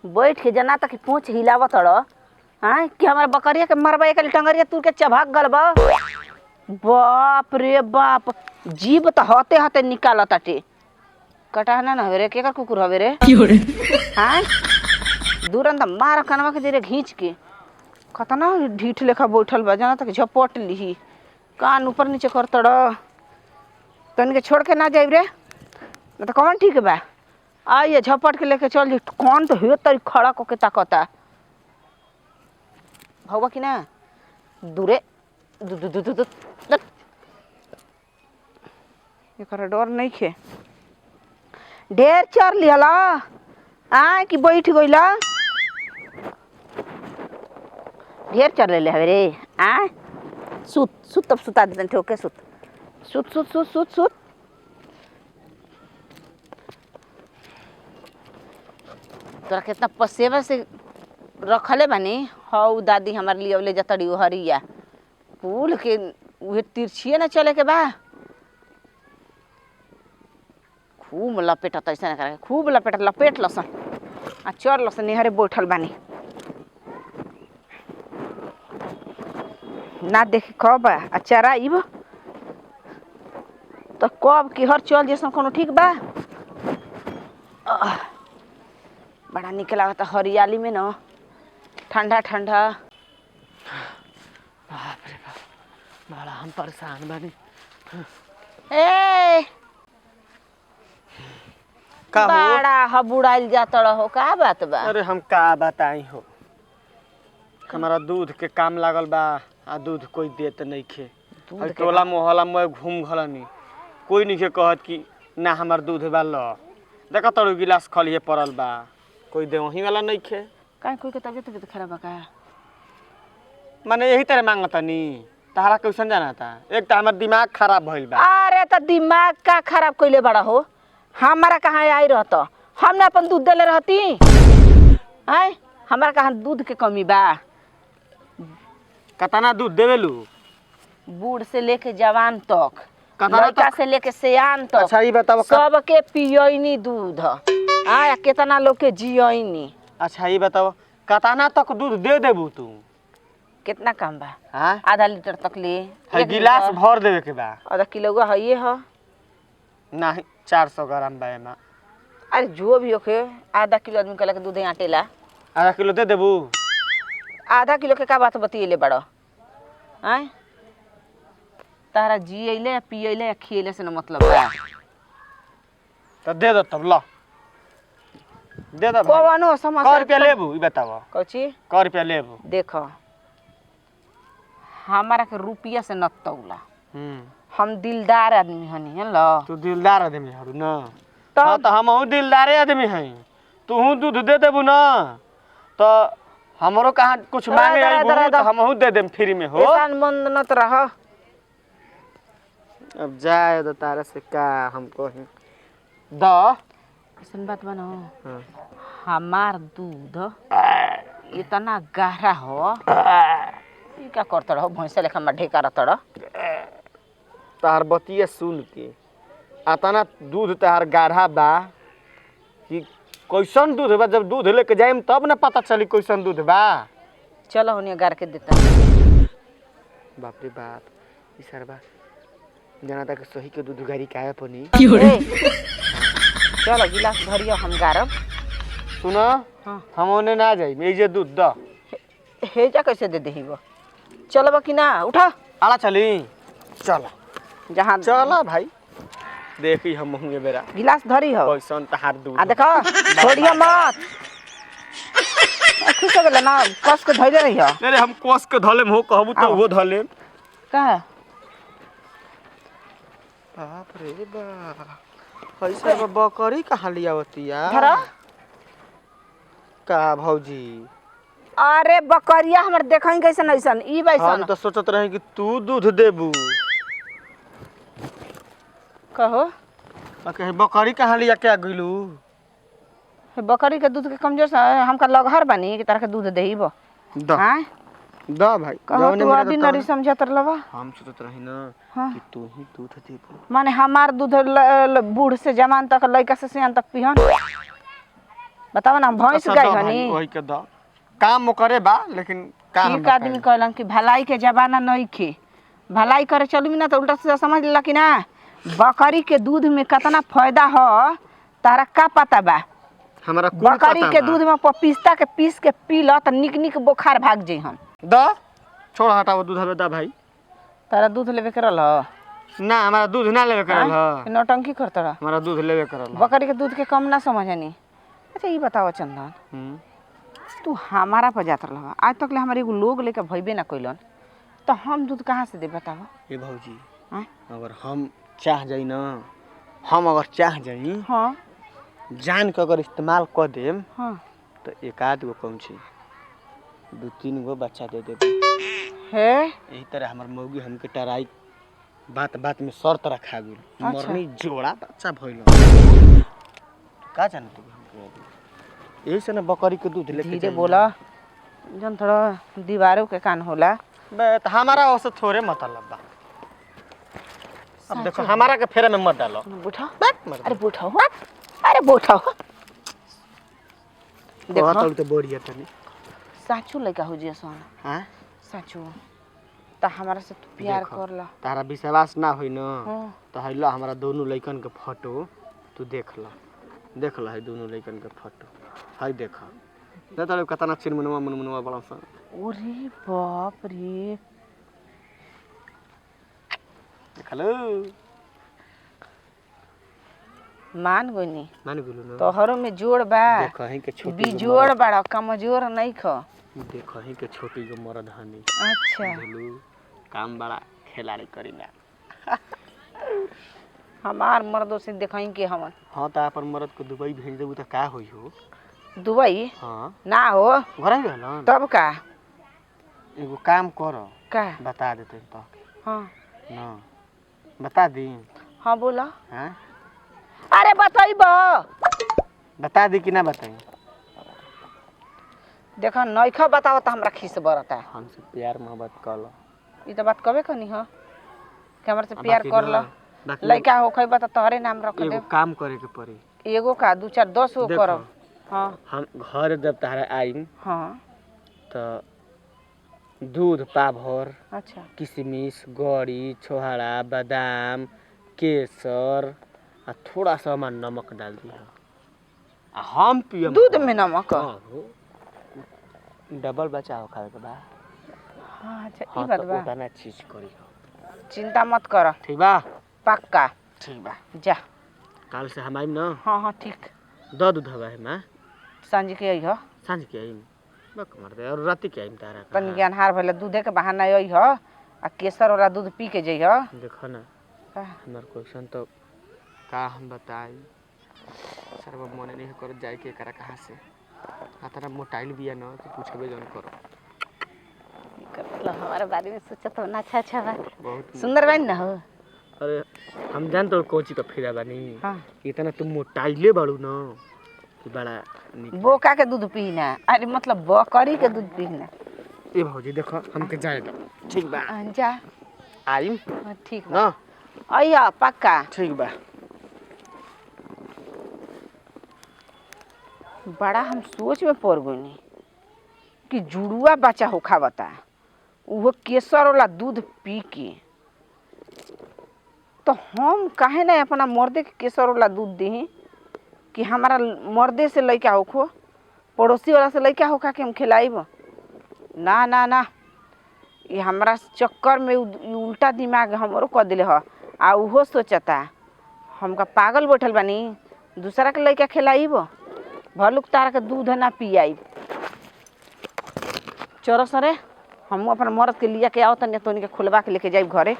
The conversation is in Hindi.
बैठ के जना तक पूछ हिलावत रह। हाँ कि हमारे बकरिया के मरबा एक टंगरिया तू के चबक गल बा। बाप रे बाप, जीभ तो हते हते निकाल ताटे। कटाना ना रे, केकर कुकुर हवे रे? हाँ दूरन तो मार कनवा के धीरे घींच के कतना ढीठ लेखा बैठल बा, जना तक झपट ली कान ऊपर नीचे कर तड़। तन के छोड़ के ना जाए रे, तो कौन ठीक बा? आइए झपट के लेके चल जी। कौन तो हे तरी खड़ा कोके ताकता भौवा की ना दूरे दू दू दू दू दू एकर डर नहीं खे। ढेर चर लिहला आ कि बैठ गइला? ढेर चर ले हवे रे। आ सुत सुत, तब सुता देतन ठोके सुत सुत सुत सुत सुत सुत। तोरा कितना पसेवा से रखले बानी। हौ दादी हमार लिए ले जतड़ी हरिया कुल के उहे तिरछिए ना चले के बा। खूब लपेटत ऐसा करे, खूब लपेट लसन आ चर लसन निहरे बैठल बानी। ना देखी कब आ चराइब तो कब की हर चल जैसन कोनो ठीक बा। बड़ा निक लागत हरियाली में न, ठंडा ठंडा। बाप रे बाप, बड़ा हम परेशान बानी। ए का बड़ा हबुड़ाइल जात रहो, का बात बा? अरे हम का बताई हो, हमारा दूध के काम लागल बा आ दूध कोई देत नहीं खे। टोला मोहल्ला में घूम घलनी, कोई नहीं के कहत कि ना हमार दूध बा। ल देखा तड़ू गिलास खलिए पड़ल बा, कोई दे वही वाला नहीं खे। काहे कोई के तबियत खराब बा का? माने यही तरह मांगतनी तहरा कैसन जाना था। एक तो हमार दिमाग खराब भइल बा। अरे तो दिमाग का खराब कइले बड़ा हो? हमारा कहाँ आई रहत? हमने अपन दूध देले रहती। आय हमारा कहाँ दूध के कमी बा? कतना दूध देवेलू? बूढ़ से लेके जवान तक, कतना लड़का से लेके सियान तक। अच्छा ये बताओ सबके पियनी दूध। आ कितना लोग के जियनी। अच्छा ये बताओ कतना तक दूध दे देबू तू? कितना कम बा? हाँ आधा लीटर तक ले है गिलास भर देवे के बा। आधा किलो है ये है नहीं 400 ग्राम बा एमा। अरे जो भी होके आधा किलो आदमी कहला के दूध आटेला। आधा किलो दे देबू? आधा किलो के का बात बतियले बड़ो? आय तारा जियले या पियले या खियले से न मतलब बा। तो दे दो तब। ल दे दो। कौनो समस्या? क रुपया लेबू ई बताओ? कौची क रुपया लेबू? देखो हमारा के रुपया से न तौला। हम दिलदार आदमी हनी है ल। तू दिलदार आदमी हरु न? तब हाँ तो हमहू दिलदारे आदमी हई। तू दूध दे देबू न तो हमरो कहाँ कुछ मांगे आइबू तो हमहू दे देम फ्री में। हो एसान मंद नत रह। अब जाए तो तारा से का हम कही द। ऐसन बात बनो हमार दूध इतना गहरा हो ई का करत रहो? भैंसा लेखा में ढेका रहत रह। तार बतिया सुन के अतना दूध तार गाढ़ा बा कि कैसन दूध बा। जब दूध लेके जाइम तब न पता चली कैसन दूध बा। चलो होनिया गार के देता। बाप रे बाप, ई सरबा जना तक सही के दूध गारी काहे पनी। चलो गिलास भरियो हम गारब। सुन हाँ हम ओने ना जाई, ए जे दूध द। हेजा कैसे दे देही वो? चलो कि ना उठा आला चली। चल जहाँ चल भाई, देखी हम होंगे बेरा गिलास धरी हो कैसन तहार दूध। आ देखो छोड़ियो मत। खुश हो गेल ना, कस के धइले रही हो। अरे हम कस के धलेम हो कहबू तो वो धलेम। का बाप रे बाप, ऐसा बकरी कहाँ लियावतिया? धरा का भौजी? अरे बकरिया हमर देखई कैसन ऐसन ई बैसन। हम तो सोचत रहे कि तू दूध देबू। कहो कहे बकरी कहाँ लिया क्या गइलू? बकरी के दूध के कमजोर से हमका लगहर बनी कि तरह के दूध देहीबो। द हां द भाई। कहो तू ऑर्डिनरी समझत रहलवा। हम सोचत रही ना हाँ। कि तू ही दूध देबू। माने हमार दूध बूढ़ से जवान तक लड़का से सियान तक पिहन। बताओ ना भैंस अच्छा, गाय दो भाई, हनी वही के दो काम करे बा लेकिन का हम ठीक आदमी कहलन कि भलाई के जमाना नहीं खे भलाई करे चलू ना तो उल्टा सीधा समझ लेला कि ना बकरी के दूध में कितना फायदा हो तारा का पता बा हमरा कुल बकरी पता के बा। दूध में पपीता के पीस के पी ल त निक निक बुखार भाग जाई हम द छोड़ हटाओ दूध हवे दा भाई। तारा दूध लेवे के रहल ना हमारा दूध ना लेवे करल ह। नौटंकी करत रह हमारा दूध लेवे करल ह। बकरी के दूध के कम ना समझनी अच्छा ये बताओ चंदन हम्म। तू हमारा पर जात रह आज तक ले हमारे एगो लोग लेके भइबे ना कइलन तो हम दूध कहाँ से दे बताओ ए भौजी हाँ अगर हम चाह जाई ना हम अगर चाह जाई हाँ जान के अगर इस्तेमाल कर देम हाँ तो एक आध गो कम छी 2-3 गो बच्चा दे देबे। हे यही तरह हमर मौगी हमके टराई बात बात में शर्त रखा गेल अच्छा। मरनी जोड़ा बच्चा भइल का जान तू हमके यही से ना बकरी के दूध लेके धीरे जाई। बोला जन थोड़ा दीवारों के कान होला बे तो हमारा उससे थोड़े मतलब बा। अब देखो हमारा के फेरे में मत डालो। बुठा मर अरे बुठा हो अरे बुठा हो देखो देखो तो बोरिया तनी साचू लइका हो जिया सोना हां साचू त हमारा से तू प्यार देखो। करला तारा विश्वास ना होई न हां तो हैला हमारा दोनों लइकन के फोटो तू देख ल है दोनों लइकन के फोटो है देख ना तो कतना मुनमुनवा बड़ा सा ओरे बाप रे देखलो मान गोनी मान गेलु न तोहरो में जोड़ बा देख है के छोटी बिजोड़ बड़ा कमजोर नहीं ख देख है के छोटी गो मरद हनी अच्छा भेलु काम बड़ा खिलाड़ी करीना। हमार मर्दों से देखई के हमन हां त अपन मरद को दुबई भेज देबू त का होई हो। दुबई हां ना हो घरे रहलन तब का एगो काम कर का बता देते तो हाँ ना बता दी हाँ बोला हां अरे बताइबो बता दी कि ना बताई देखो नइखा बताओ त हमरा खिस बरता हमसे प्यार मोहब्बत कर लो। ई त बात कबे कनी हो कि हमरा से प्यार बाकी कर ना, ल बाकी लइका होखै बा त तोहरे नाम रख एगो दे काम करे के पड़ी। एगो का 2 4 10 गो देखो। करब हाँ हम घर जब तारा आईम हाँ तो दूध पाभर अच्छा किशमिश गड़ी छोहाड़ा बादाम केसर आ थोड़ा सा में नमक डाल दी आ हम पियम दूध में नमक हाँ हो डबल बचा हो खाए के बा। हाँ अच्छा ई हाँ बात तो बा उतना चीज करी चिंता मत कर ठीक बा पक्का ठीक बा जा काल से हम आइम ना हाँ हाँ ठीक द दूध हवा है माँ सांझ के आई हो सांझ के आइम बक मर दे और रात के आइम तारा तनी ज्ञानहार भले दूधे के बहाना आई हो आ केसर वाला दूध पी के जई हो देखो ना का? हमार क्वेश्चन तो का हम बताई सर वो मने नहीं कर जाए के करा कहाँ से आतरा मोटाइल बिया ना तो पूछबे जन करो मतलब हमारे बारे में सोचत हो ना अच्छा अच्छा बा बहुत सुंदर बन ना हो अरे हम जान तो कोची का फिरा बानी हाँ इतना तुम मोटाइले बाड़ू ना कि बड़ा निक बोका के दूध पीना अरे मतलब बकरी के दूध पीना ए भौजी देखो हमके जाए दो ठीक बा जा आइम हाँ, ठीक बा ना अइया पक्का ठीक बा बड़ा हम सोच में पड़ गई कि जुड़ुआ बच्चा हो खावता वो केसर वाला दूध पी के तो हम काहे ना अपना मर्दे के केसर वाला दूध दी कि हमारा मर्दे से लइका होखो पड़ोसी वाला से लइका होखा के हम खिलाइब ना ना ना ये हमारा चक्कर में उल्टा दिमाग हमरो कर दिले ह आ उहो सोचता हमका पागल बैठल बानी दूसरा के लइका खिलाइब भलुक तारा के दूध ना पियाई चलो सरे हम अपन मर्द के लिया के आओ तनी के खुलवा के लेके जाइब घरे